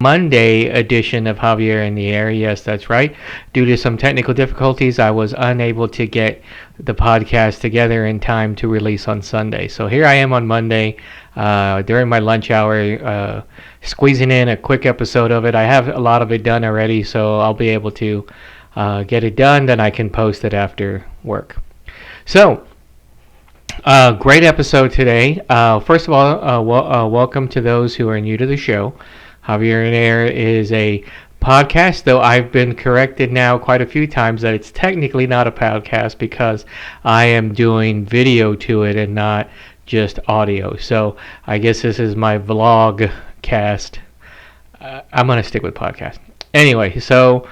Monday edition of Javier in the Air. Yes, that's right. Due to some technical difficulties, I was unable to get the podcast together in time to release on Sunday. So here I am on Monday during my lunch hour, squeezing in a quick episode of it. I have a lot of it done already, so I'll be able to get it done. Then I can post it after work. So, great episode today. First of all, welcome to those who are new to the show. Javier In The Air is a podcast, though I've been corrected now quite a few times that it's technically not a podcast because I am doing video to it and not just audio. So I guess this is my vlog cast. I'm going to stick with podcast. Anyway, so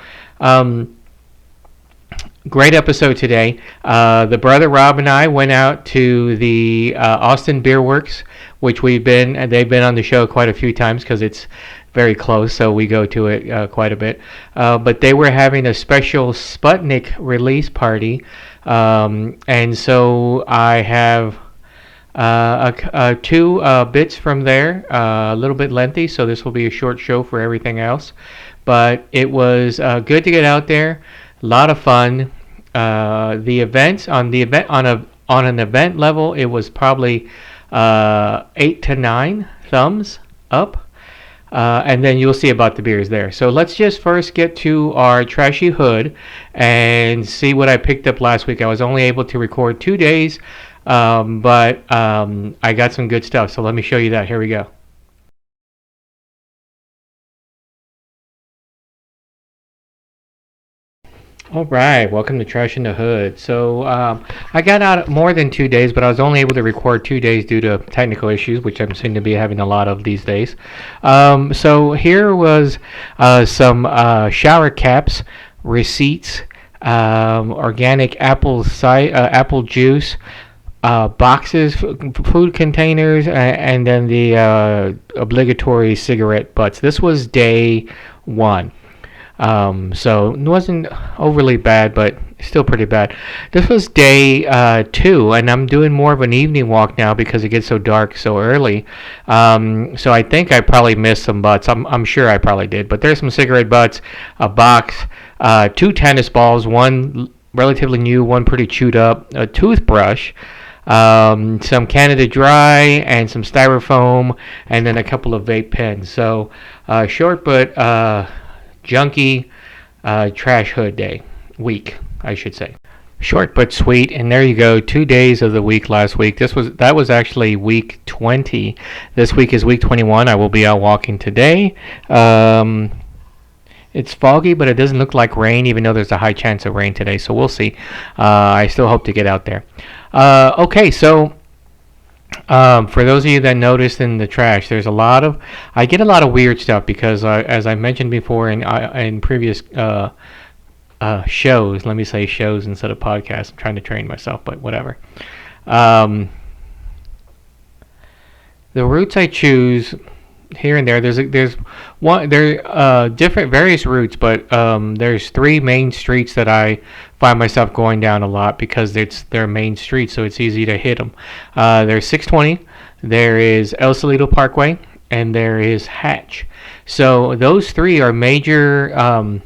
great episode today. The brother Rob and I went out to the Austin Beerworks, which they've been on the show quite a few times because it's very close, so we go to it quite a bit. But they were having a special Sputnik release party, and so I have two bits from there, a little bit lengthy, so this will be a short show for everything else. But it was good to get out there, a lot of fun. The events on an event level, it was probably 8 to 9 thumbs up. And then you'll see about the beers there. So let's just first get to our Trashy Hood and see what I picked up last week. I was only able to record 2 days, but I got some good stuff. So let me show you that. Here we go. All right, welcome to Trash in the Hood. So I got out more than 2 days, but I was only able to record 2 days due to technical issues, which I'm seem to be having a lot of these days. So here was some shower caps, receipts, organic apple juice, boxes, food containers, and then the obligatory cigarette butts. This was day 1. So it wasn't overly bad, but still pretty bad. This was day 2, and I'm doing more of an evening walk now because it gets so dark so early. So I think I probably missed some butts. I'm sure I probably did, but there's some cigarette butts, a box, 2 tennis balls, one relatively new, one pretty chewed up, a toothbrush, some Canada Dry, and some styrofoam, and then a couple of vape pens. So short but junky trash hood week, I should say. Short but sweet, and there you go. 2 days of the week last week. That was actually week 20. This week is week 21. I will be out walking today. It's foggy, but it doesn't look like rain, even though there's a high chance of rain today. So we'll see. I still hope to get out there. Okay, so for those of you that noticed in the trash, I get a lot of weird stuff because as I mentioned before in previous shows, let me say shows instead of podcasts. I'm trying to train myself, but whatever. The routes I choose here and there, there's different various routes, but there's 3 main streets that I find myself going down a lot because they're main streets, so it's easy to hit them. There's 620, there is El Salito Parkway, and there is Hatch. So those 3 are major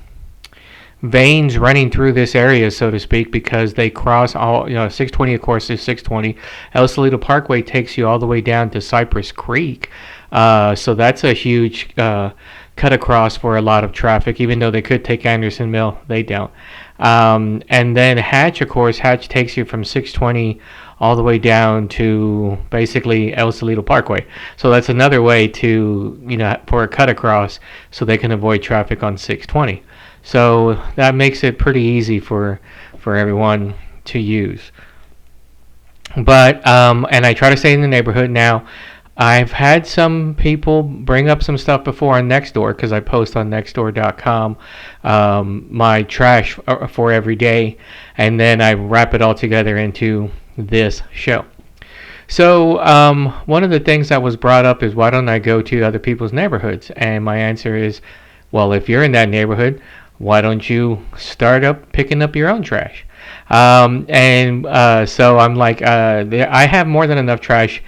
veins running through this area, so to speak, because they cross all. 620 of course is 620. El Salito Parkway takes you all the way down to Cypress Creek. So that's a huge cut across for a lot of traffic, even though they could take Anderson Mill, they don't. And then Hatch, of course, Hatch takes you from 620 all the way down to basically El Salito Parkway. So that's another way to, for a cut across so they can avoid traffic on 620. So that makes it pretty easy for everyone to use. But, and I try to stay in the neighborhood now. I've had some people bring up some stuff before on Nextdoor because I post on Nextdoor.com my trash for every day, and then I wrap it all together into this show. So one of the things that was brought up is, why don't I go to other people's neighborhoods? And my answer is, well, if you're in that neighborhood, why don't you start picking up your own trash? So I'm like, I have more than enough trash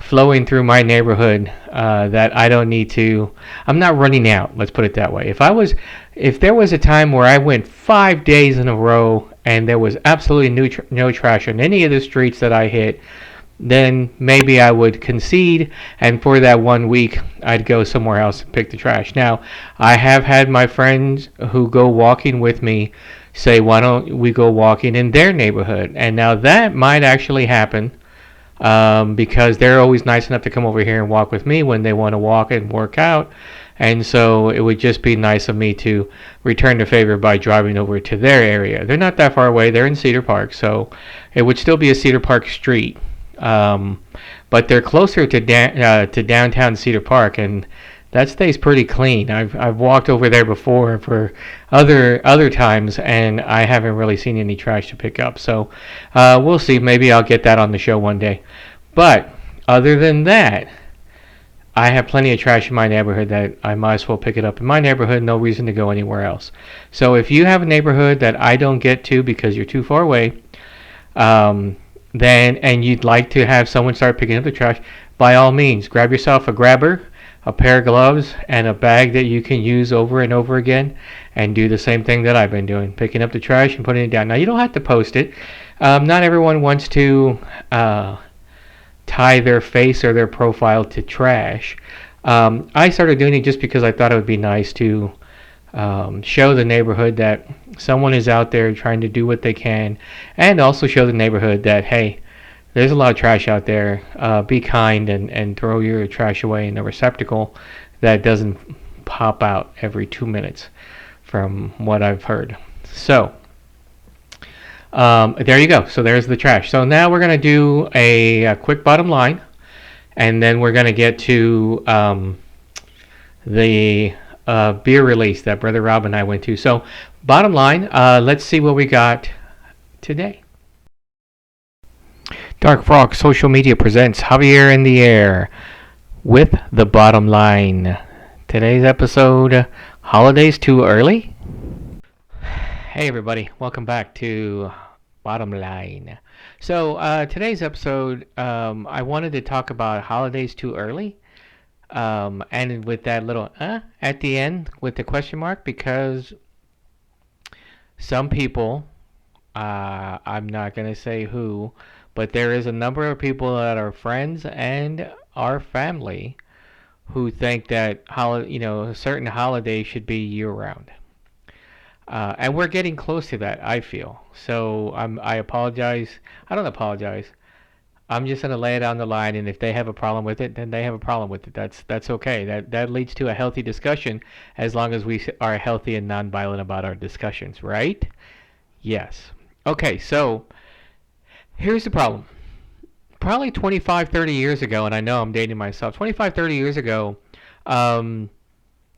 flowing through my neighborhood that I don't need to. I'm not running out. Let's put it that way. If there was a time where I went 5 days in a row and there was absolutely no trash on any of the streets that I hit, then maybe I would concede, and for that 1 week, I'd go somewhere else and pick the trash. Now, I have had my friends who go walking with me say, why don't we go walking in their neighborhood? And now that might actually happen because they're always nice enough to come over here and walk with me when they want to walk and work out. And so it would just be nice of me to return the favor by driving over to their area. They're not that far away. They're in Cedar Park, so it would still be a Cedar Park street. But they're closer to downtown Cedar Park, and that stays pretty clean. I've walked over there before for other times, and I haven't really seen any trash to pick up. So we'll see. Maybe I'll get that on the show one day. But other than that, I have plenty of trash in my neighborhood that I might as well pick it up in my neighborhood. No reason to go anywhere else. So if you have a neighborhood that I don't get to because you're too far away, then and you'd like to have someone start picking up the trash, by all means, grab yourself a grabber, a pair of gloves, and a bag that you can use over and over again, and do the same thing that I've been doing, picking up the trash and putting it down. Now, you don't have to post it. Not everyone wants to tie their face or their profile to trash. I started doing it just because I thought it would be nice to show the neighborhood that someone is out there trying to do what they can, and also show the neighborhood that, hey, there's a lot of trash out there. Be kind and throw your trash away in a receptacle that doesn't pop out every 2 minutes, from what I've heard. So there you go. So there's the trash. So now we're going to do a quick bottom line, and then we're going to get to the beer release that Brother Rob and I went to. So bottom line, let's see what we got today. Dark Frog Social Media presents Javier in the Air with the bottom line. Today's episode, Holidays Too Early? Hey everybody, welcome back to Bottom Line. So today's episode, I wanted to talk about holidays too early. And with that little at the end with the question mark, because some people, I'm not going to say who, but there is a number of people that are friends and our family who think that a certain holiday should be year-round. And we're getting close to that, I feel. So I apologize. I don't apologize. I'm just going to lay it on the line, and if they have a problem with it, then they have a problem with it. That's okay. That leads to a healthy discussion, as long as we are healthy and nonviolent about our discussions, right? Yes. Okay, so here's the problem. Probably 25, 30 years ago, and I know I'm dating myself, 25, 30 years ago,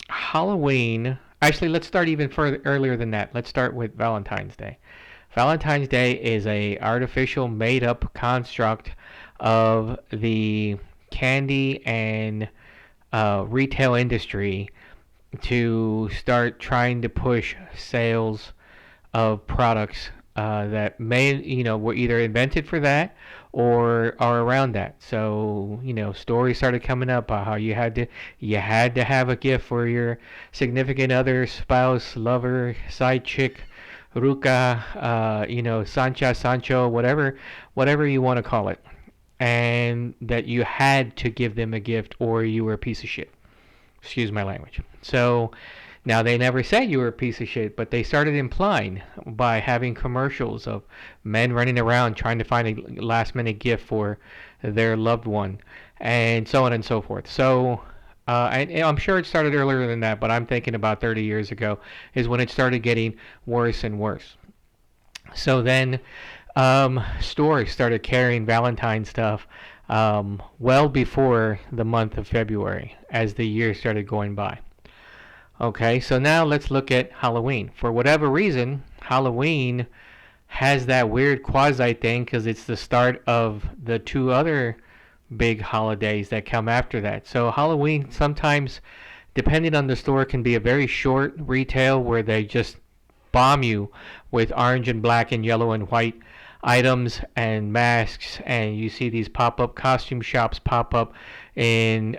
Halloween, actually, let's start even further earlier than that. Let's start with Valentine's Day. Valentine's Day is a artificial, made-up construct of the candy and retail industry to start trying to push sales of products that were either invented for that or are around that. So stories started coming up about how you had to have a gift for your significant other, spouse, lover, side chick, ruca, Sancha, Sancho, whatever you want to call it, and that you had to give them a gift or you were a piece of shit. Excuse my language. So now, they never said you were a piece of shit, but they started implying by having commercials of men running around trying to find a last-minute gift for their loved one, and so on and so forth. So, and I'm sure it started earlier than that, but I'm thinking about 30 years ago is when it started getting worse and worse. So then stores started carrying Valentine stuff well before the month of February as the year started going by. Okay, so now let's look at Halloween. For whatever reason, Halloween has that weird quasi thing because it's the start of the two other big holidays that come after that. So Halloween sometimes, depending on the store, can be a very short retail where they just bomb you with orange and black and yellow and white items and masks, and you see these pop-up costume shops pop up in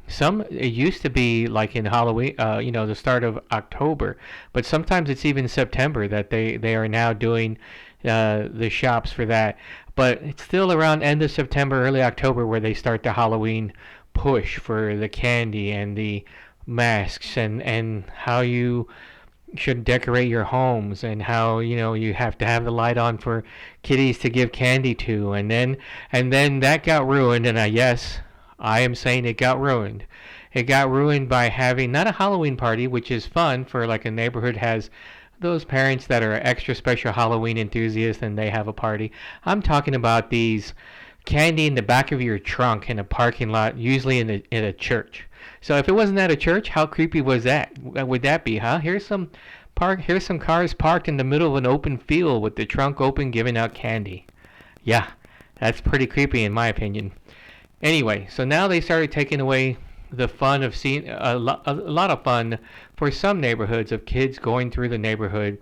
some. It used to be like in Halloween, the start of October, but sometimes it's even September that they are now doing the shops for that. But it's still around end of September, early October where they start the Halloween push for the candy and the masks and how you should decorate your homes, and how you have to have the light on for kitties to give candy to, and then that got ruined. And yes, I am saying it got ruined. It got ruined by having not a Halloween party, which is fun for like a neighborhood has those parents that are extra special Halloween enthusiasts and they have a party. I'm talking about these candy in the back of your trunk in a parking lot, usually in a church. So if it wasn't at a church, how creepy was that? Would that be, huh? Here's some cars parked in the middle of an open field with the trunk open, giving out candy. Yeah, that's pretty creepy in my opinion. Anyway, so now they started taking away the fun of seeing a lot of fun for some neighborhoods of kids going through the neighborhood,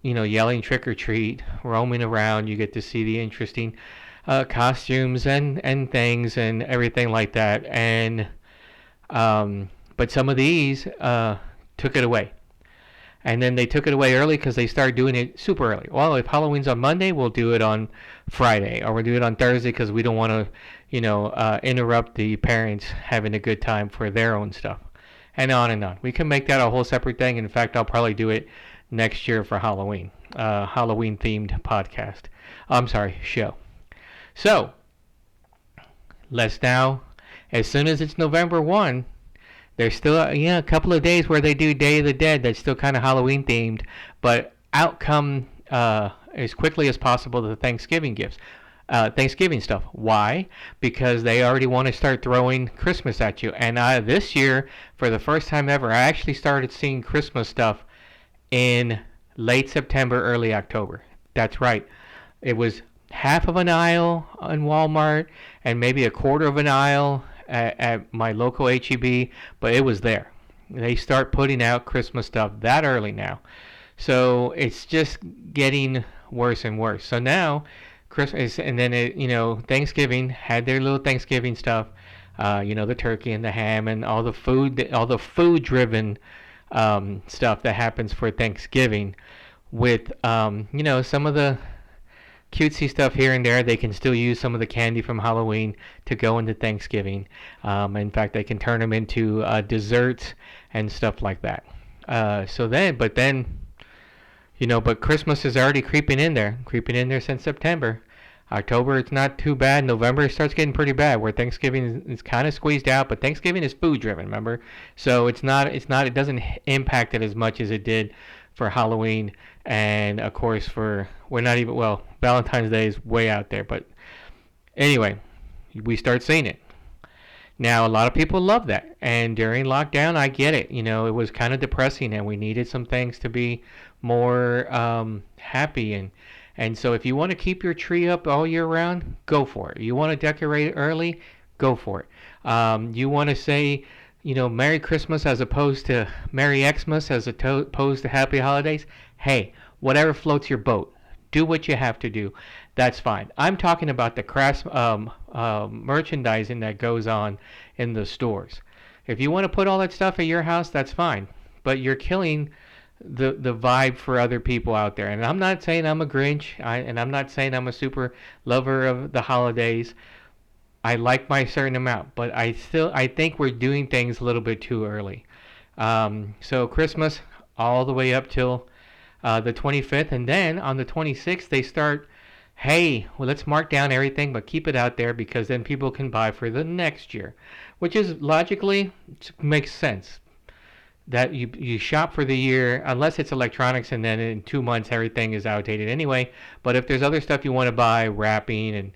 yelling trick or treat, roaming around. You get to see the interesting costumes and things and everything like that. And but some of these took it away. And then they took it away early because they started doing it super early. Well, if Halloween's on Monday, we'll do it on Friday, or we'll do it on Thursday because we don't want to, interrupt the parents having a good time for their own stuff, and on and on. We can make that a whole separate thing. In fact, I'll probably do it next year for Halloween, Halloween themed podcast. I'm sorry, show. So let's now, as soon as it's November 1. There's still a couple of days where they do Day of the Dead that's still kind of Halloween themed, but out come as quickly as possible the Thanksgiving gifts, Thanksgiving stuff. Why? Because they already want to start throwing Christmas at you. And this year, for the first time ever, I actually started seeing Christmas stuff in late September, early October. That's right. It was half of an aisle in Walmart and maybe a quarter of an aisle at my local HEB, but it was there. They start putting out Christmas stuff that early now. So it's just getting worse and worse. So now Christmas, and then Thanksgiving had their little Thanksgiving stuff, the turkey and the ham and all the food driven stuff that happens for Thanksgiving with some of the cutesy stuff here and there. They can still use some of the candy from Halloween to go into Thanksgiving. In fact, they can turn them into desserts and stuff like that. But Christmas is already creeping in there since September. October, it's not too bad. November, it starts getting pretty bad, where Thanksgiving is kind of squeezed out, but Thanksgiving is food driven, remember? So it doesn't impact it as much as it did for Halloween, and of course Valentine's Day is way out there, but anyway, we start seeing it. Now, a lot of people love that, and during lockdown, I get it. It was kind of depressing, and we needed some things to be more happy, and so if you want to keep your tree up all year round, go for it. You want to decorate it early, go for it. You want to say, Merry Christmas as opposed to Merry Xmas as opposed to Happy Holidays. Hey, whatever floats your boat. Do what you have to do. That's fine. I'm talking about the crass merchandising that goes on in the stores. If you want to put all that stuff at your house, that's fine. But you're killing the vibe for other people out there. And I'm not saying I'm a Grinch, and I'm not saying I'm a super lover of the holidays. I like my certain amount, but I think we're doing things a little bit too early. So Christmas all the way up till the 25th, and then on the 26th they start, hey, well, let's mark down everything but keep it out there because then people can buy for the next year, which is logically makes sense. That you shop for the year unless it's electronics, and then in 2 months everything is outdated anyway. But if there's other stuff you want to buy, wrapping and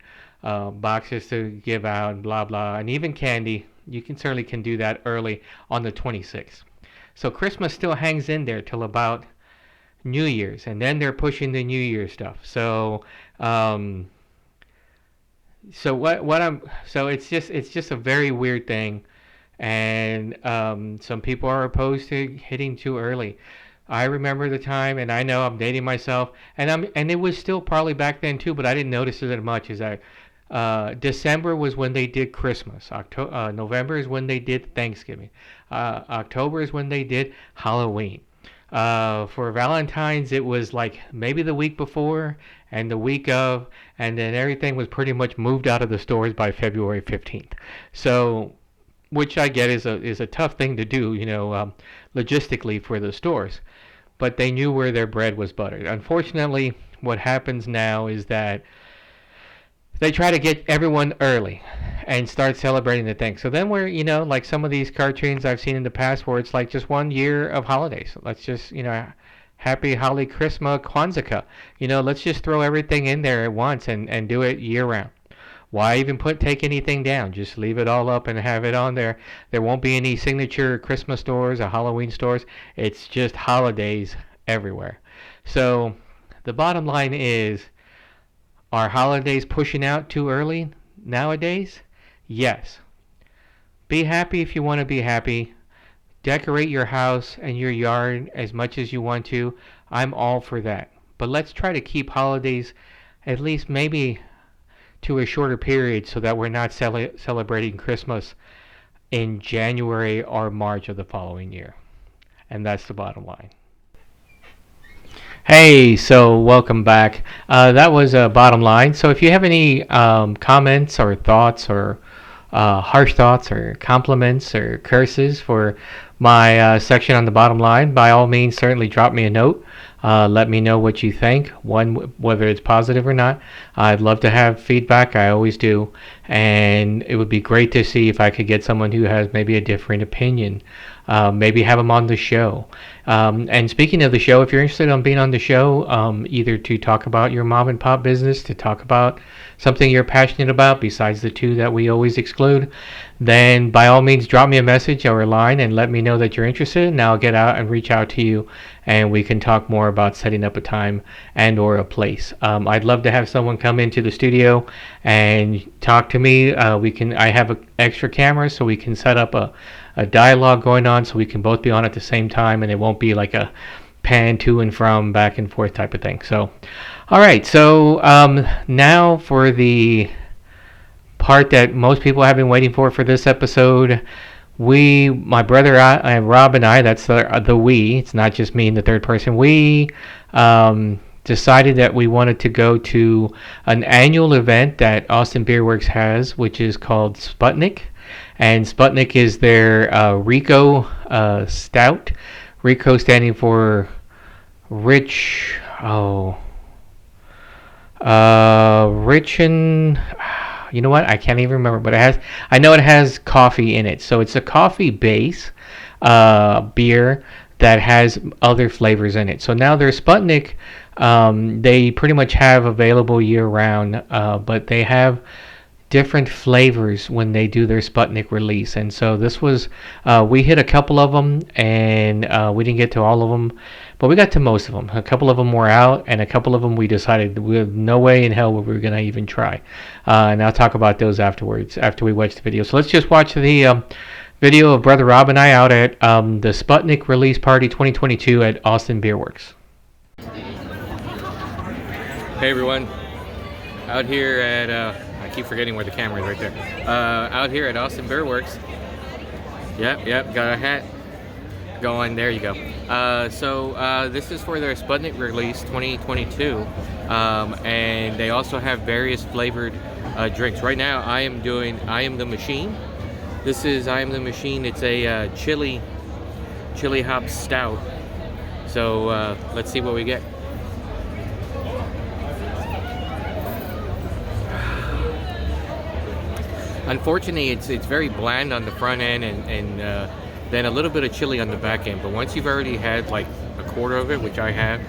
boxes to give out and blah blah, and even candy, you certainly can do that early on the 26th. So Christmas still hangs in there till about New Year's, and then they're pushing the New Year's stuff. So it's just a very weird thing, and some people are opposed to hitting too early. I remember the time, and I know I'm dating myself, and it was still probably back then too, but I didn't notice it as much as I. December was when they did Christmas. November is when they did Thanksgiving. October is when they did Halloween. For Valentine's, it was like maybe the week before and the week of, and then everything was pretty much moved out of the stores by February 15th. So, which I get is a tough thing to do, logistically for the stores. But they knew where their bread was buttered. Unfortunately, what happens now is that they try to get everyone early and start celebrating the thing. So then we're, like some of these cartoons I've seen in the past where it's like just 1 year of holidays. Let's just, happy Holly Christmas Kwanzaa. Let's just throw everything in there at once and do it year round. Why even take anything down? Just leave it all up and have it on there. There won't be any signature Christmas stores or Halloween stores. It's just holidays everywhere. So the bottom line is, are holidays pushing out too early nowadays? Yes. Be happy if you want to be happy. Decorate your house and your yard as much as you want to. I'm all for that. But let's try to keep holidays at least maybe to a shorter period so that we're not celebrating Christmas in January or March of the following year. And that's the bottom line. Hey, so welcome back. That was bottom line. So if you have any comments or thoughts or harsh thoughts or compliments or curses for my section on the bottom line, by all means, certainly drop me a note. Let me know what you think, whether it's positive or not. I'd love to have feedback. I always do. And it would be great to see if I could get someone who has maybe a different opinion. Maybe have them on the show. And speaking of the show, if you're interested in being on the show, either to talk about your mom and pop business, to talk about something you're passionate about besides the two that we always exclude, then by all means drop me a message or a line and let me know that you're interested, and I'll get out and reach out to you and we can talk more about setting up a time and or a place. I'd love to have someone come into the studio and talk to me. I have an extra camera so we can set up a dialogue going on so we can both be on at the same time and it won't be like a pan to and from, back and forth type of thing. So, all right. So now for the part that most people have been waiting for this episode. My brother, Rob and I, that's the we, it's not just me in the third person, we decided that we wanted to go to an annual event that Austin Beerworks has, which is called Sputnik. And Sputnik is their Rico Stout. Rico standing for rich and you know what? I can't even remember, but I know it has coffee in it. So it's a coffee base beer that has other flavors in it. So now their Sputnik, they pretty much have available year round, but they have different flavors when they do their Sputnik release. And so this was, we hit a couple of them, and we didn't get to all of them, but we got to most of them. A couple of them were out, and a couple of them we decided no way in hell we were going to even try. And I'll talk about those afterwards, after we watch the video. So let's just watch the video of Brother Rob and I out at the Sputnik Release Party 2022 at Austin Beerworks. Hey everyone, out here at, I keep forgetting where the camera is right there. Out here at Austin Beerworks. Yep, got a hat going, there you go. So this is for their Sputnik Release 2022, and they also have various flavored drinks. Right now I am the Machine. This is I Am the Machine. It's a chili hop stout. So let's see what we get. Unfortunately, it's very bland on the front end, and then a little bit of chili on the back end. But once you've already had like a quarter of it, which I have,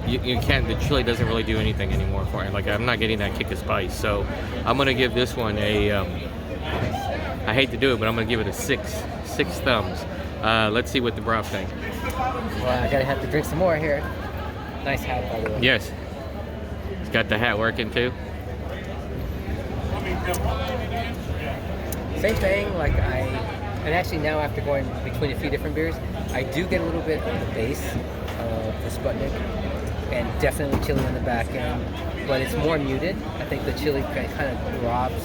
you can't. The chili doesn't really do anything anymore for it. Like, I'm not getting that kick of spice. So I'm gonna give this one a. I hate to do it, but I'm gonna give it a six thumbs. Let's see what the bro think. Well, I gotta have to drink some more here. Nice hat, by the way. Yes. It's got the hat working too. Same thing, and actually now after going between a few different beers, I do get a little bit of the base the Sputnik, and definitely chili on the back end, but it's more muted. I think the chili kind of robs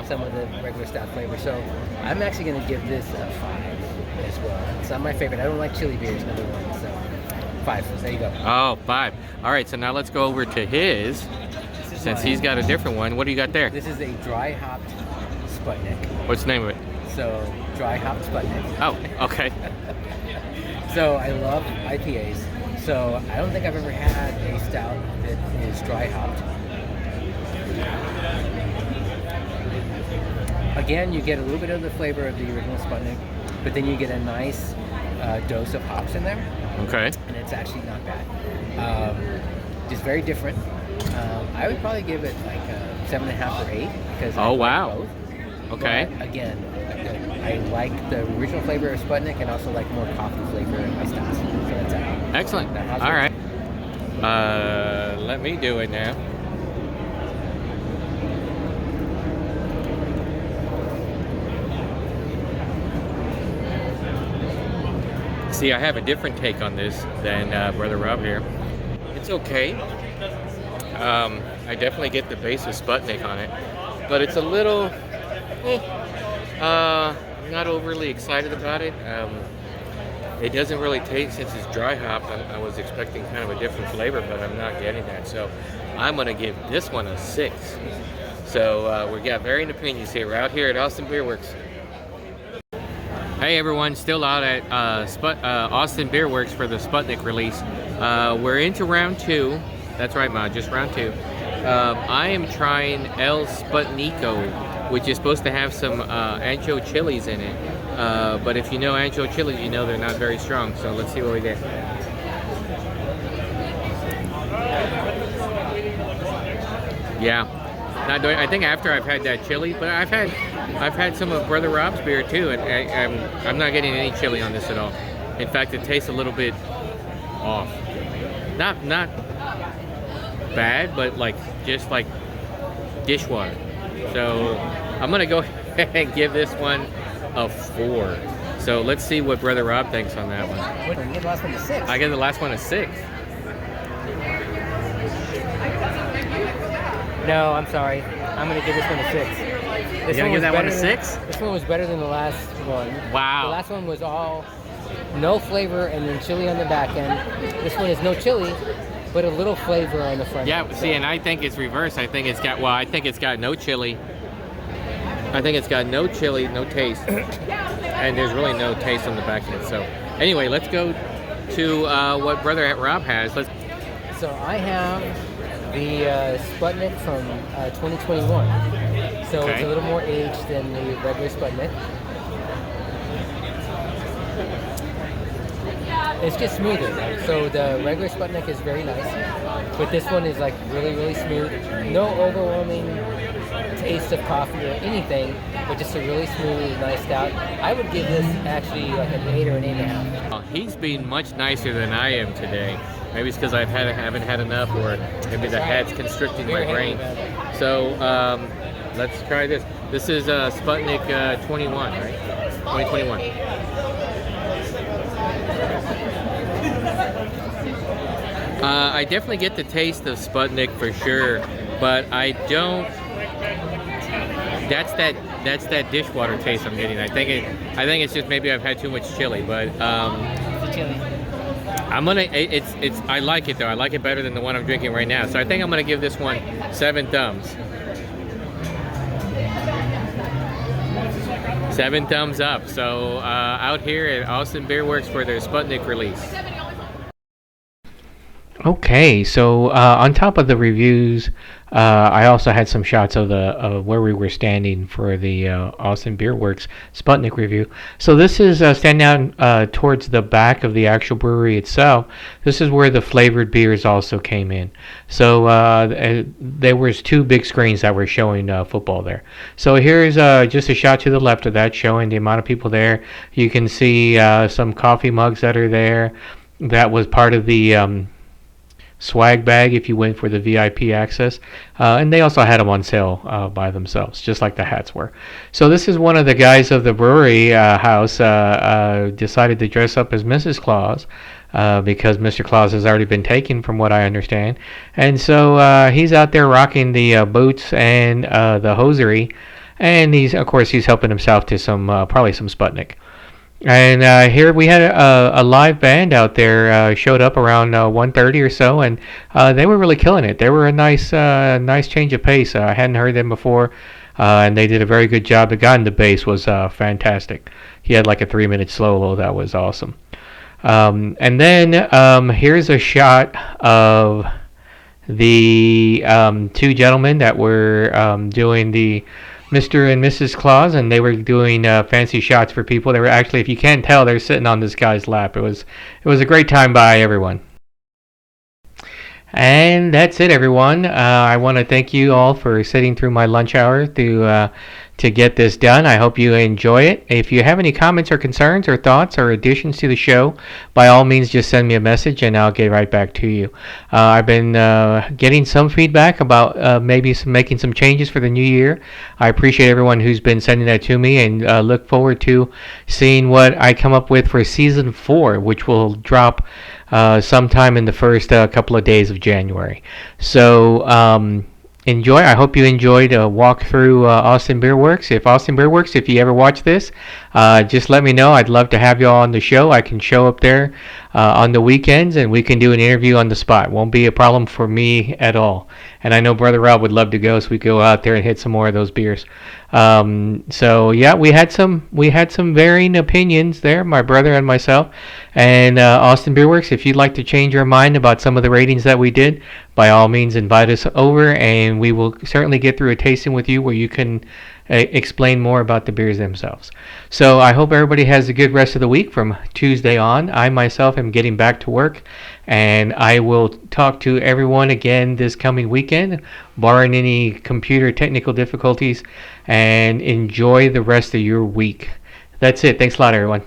some of the regular stout flavor. So I'm actually going to give this a 5 as well. It's not my favorite. I don't like chili beers, number one. So 5. There you go. Oh, 5. All right, so now let's go over to his, since he's got a different one. What do you got there? This is a dry hopped Sputnik. What's the name of it? So dry hopped Sputnik. Oh, okay. So I love IPAs. So I don't think I've ever had a stout that is dry hopped. Again, you get a little bit of the flavor of the original Sputnik, but then you get a nice dose of hops in there. Okay. And it's actually not bad. Just very different. I would probably give it like a 7.5 or 8 because I like both. Okay. But again, I like the original flavor of Sputnik and also like more coffee flavor in my stouts. So that's it. Excellent. All right. Let me do it now. See, I have a different take on this than Brother Rob here. It's okay. I definitely get the base of Sputnik on it, but it's a little, not overly excited about it. It doesn't really taste, since it's dry hopped, I was expecting kind of a different flavor, but I'm not getting that. So I'm gonna give this one a 6. So we got varying opinions here. We're out here at Austin Beerworks. Hey everyone, still out at Austin Beerworks for the Sputnik release. We're into round 2. That's right, Ma, just round 2. I am trying El Sputniko, which is supposed to have some ancho chilies in it. But if you know ancho chilies, you know they're not very strong. So let's see what we get. Yeah, not doing. I think after I've had that chili, but I've had some of Brother Rob's beer too, and I'm not getting any chili on this at all. In fact, it tastes a little bit off. Not bad, but like just like dishwater. So I'm gonna go ahead and give this one a 4. So let's see what Brother Rob thinks on that one. You get the last one a 6. I get the last one a 6. No, I'm sorry. I'm gonna give this one a 6. You're gonna give that one a 6? This one was better than the last one. Wow. The last one was all no flavor and then chili on the back end. This one is no chili, but a little flavor on the front. Yeah, see, and I think it's reverse. I think it's got no chili. I think it's got no chili, no taste, and there's really no taste on the back end. So anyway, let's go to what Brother Rob has. So I have the Sputnik from 2021. So it's a little more aged than the regular Sputnik. It's just smoother, right? So the regular Sputnik is very nice, but this one is like really, really smooth. No overwhelming taste of coffee or anything, but just a really smooth, nice stout. I would give this actually like an 8 or an 8.5. He's been much nicer than I am today. Maybe it's because I haven't had enough, or maybe the hat's constricting my brain. So let's try this. This is Sputnik 21, right? 2021. I definitely get the taste of Sputnik for sure, but I don't. That's that dishwater taste I'm getting. I think it's just maybe I've had too much chili, but I'm gonna. I like it though. I like it better than the one I'm drinking right now. So I think I'm gonna give this one 7 thumbs. 7 thumbs up. So out here at Austin Beerworks for their Sputnik release. Okay, so on top of the reviews, I also had some shots of the where we were standing for the Austin Beerworks Sputnik review. So this is standing out towards the back of the actual brewery itself. This is where the flavored beers also came in. So there was 2 big screens that were showing football there. So here's just a shot to the left of that, showing the amount of people there. You can see some coffee mugs that are there. That was part of the swag bag if you went for the VIP access. And they also had them on sale by themselves, just like the hats were. So this is one of the guys of the brewery house decided to dress up as Mrs. Claus. Because Mr. Claus has already been taken, from what I understand, and so he's out there rocking the boots and the hosiery, and he's helping himself to some probably some Sputnik. And here we had a live band out there showed up around 1:30 or so, and they were really killing it. They were a nice change of pace. I hadn't heard them before, and they did a very good job. The guy in the bass was fantastic. He had like a 3-minute solo that was awesome. And then here's a shot of the two gentlemen that were doing the Mr. and Mrs. Claus, and they were doing fancy shots for people. They were actually, if you can't tell, they're sitting on this guy's lap. It was a great time by everyone. And that's it, everyone. I want to thank you all for sitting through my lunch hour to get this done. I hope you enjoy it. If you have any comments or concerns or thoughts or additions to the show, by all means, just send me a message and I'll get right back to you. I've been getting some feedback about maybe making some changes for the new year. I appreciate everyone who's been sending that to me, and look forward to seeing what I come up with for season 4, which will drop sometime in the first couple of days of January. So enjoy. I hope you enjoyed a walk through Austin Beerworks. If you ever watch this, just let me know. I'd love to have you all on the show. I can show up there on the weekends, and we can do an interview on the spot. Won't be a problem for me at all. And I know Brother Rob would love to go, so we go out there and hit some more of those beers. So yeah, we had some varying opinions there, my brother and myself. And Austin Beerworks, if you'd like to change your mind about some of the ratings that we did, by all means invite us over, and we will certainly get through a tasting with you where you can explain more about the beers themselves. So I hope everybody has a good rest of the week from Tuesday on. I myself am getting back to work, and I will talk to everyone again this coming weekend, barring any computer technical difficulties, and enjoy the rest of your week. That's it. Thanks a lot, everyone.